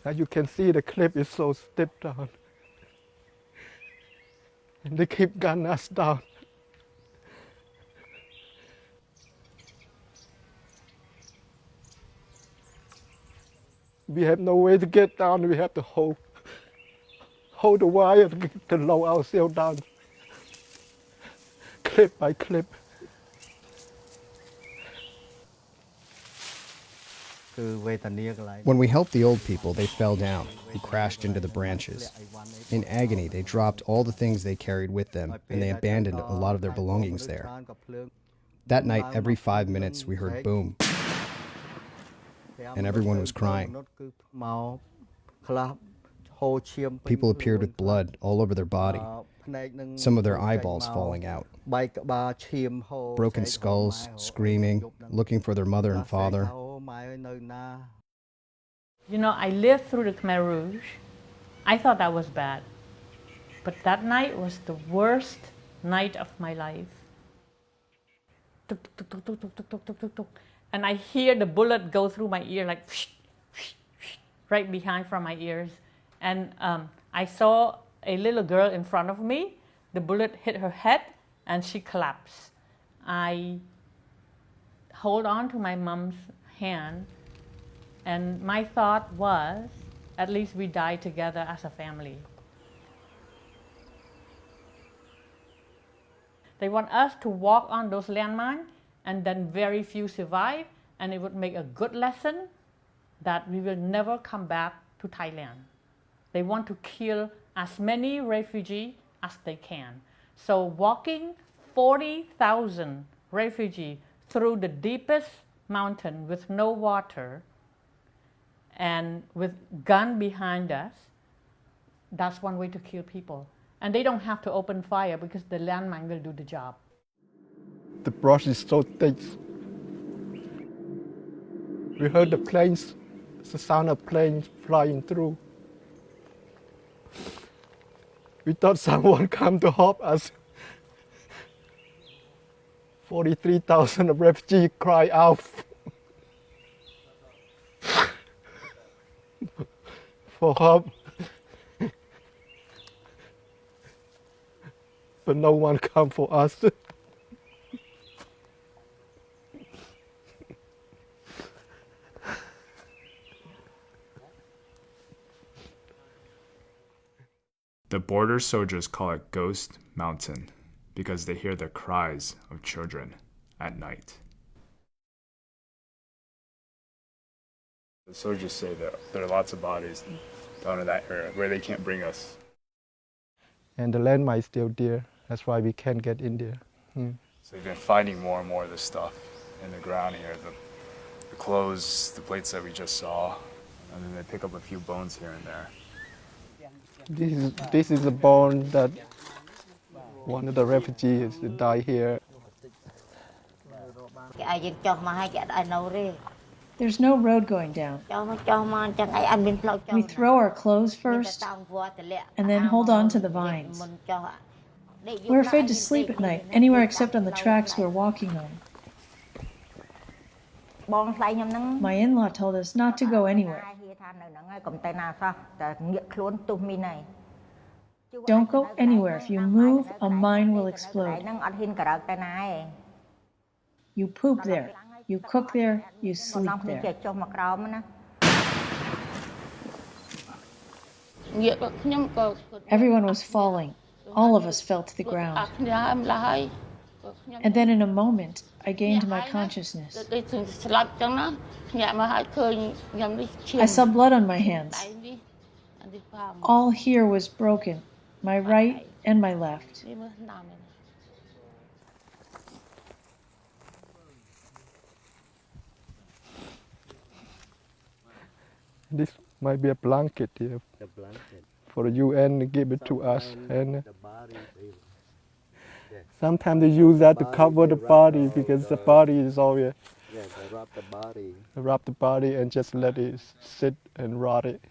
As you can see, the cliff is so steep down. And they keep gunning us down. We have no way to get down. We have to hold the wire to lower ourselves down, clip by clip. When we helped the old people, they fell down and crashed into the branches. In agony, they dropped all the things they carried with them, and they abandoned a lot of their belongings there. That night, every 5 minutes, we heard boom, and everyone was crying. People appeared with blood all over their body, some of their eyeballs falling out. Broken skulls, screaming, looking for their mother and father. You know, I lived through the Khmer Rouge. I thought that was bad. But that night was the worst night of my life. Tuk, tuk, tuk, tuk, tuk, tuk, tuk, tuk, tuk, tuk. And I hear the bullet go through my ear like right behind from my ears. And I saw a little girl in front of me. The bullet hit her head and she collapsed. I hold on to my mom's hand, and my thought was, at least we die together as a family. They want us to walk on those landmines, and then very few survive, and it would make a good lesson that we will never come back to Thailand. They want to kill as many refugees as they can. So walking 40,000 refugees through the deepest mountain with no water and with gun behind us, that's one way to kill people. And they don't have to open fire because the landmine will do the job. The brush is so thick. We heard the planes, the sound of planes flying through. We thought someone come to help us. 43,000 refugees cry out for help. But no one come for us. The border soldiers call it Ghost Mountain because they hear the cries of children at night. The soldiers say that there are lots of bodies down in that area where they can't bring us. And the landmine is still there. That's why we can't get in there. So they've been finding more and more of this stuff in the ground here. The clothes, the plates that we just saw, and then they pick up a few bones here and there. This is a bone that one of the refugees died here. There's no road going down. We throw our clothes first and then hold on to the vines. We're afraid to sleep at night, anywhere except on the tracks we're walking on. My in-law told us not to go anywhere. Don't go anywhere. If you move, a mine will explode. You poop there. You cook there. You sleep there. Everyone was falling. All of us fell to the ground. And then in a moment, I gained my consciousness. I saw blood on my hands. All here was broken, my right and my left. This might be a blanket here for the UN to give it to us. And sometimes they use that to cover the body because the body is always. They wrap the body. Wrap the body and just let it sit and rot it.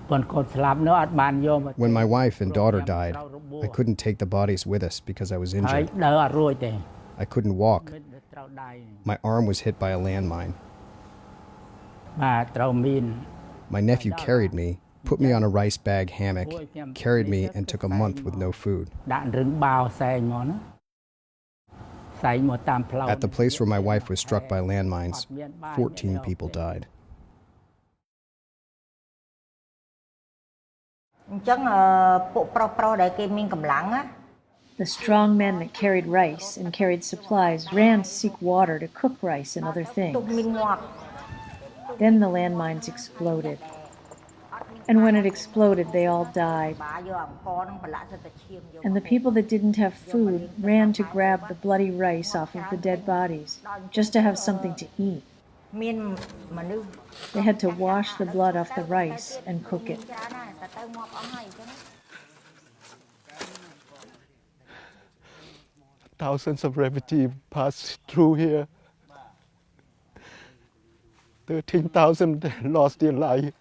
When my wife and daughter died, I couldn't take the bodies with us because I was injured. I couldn't walk. My arm was hit by a landmine. My nephew carried me, put me on a rice bag hammock, carried me, and took a month with no food. At the place where my wife was struck by landmines, 14 people died. The strong men that carried rice and carried supplies ran to seek water to cook rice and other things. Then the landmines exploded. And when it exploded, they all died. And the people that didn't have food ran to grab the bloody rice off of the dead bodies, just to have something to eat. They had to wash the blood off the rice and cook it. Thousands of refugees passed through here. 13,000 lost their life.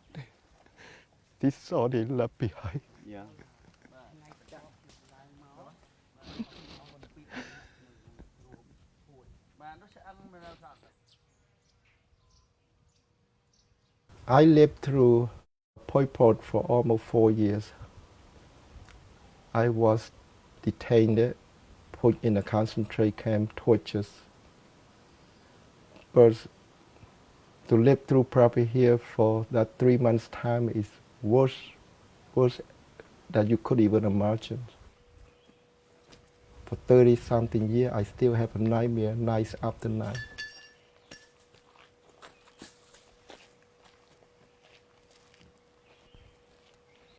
This is all they left behind. Yeah. I lived through Pol Pot for almost 4 years. I was detained, put in a concentrate camp, tortures. But to live through probably here for that 3 months' time is worse than you could even imagine. For 30-something years, I still have a nightmare night after night.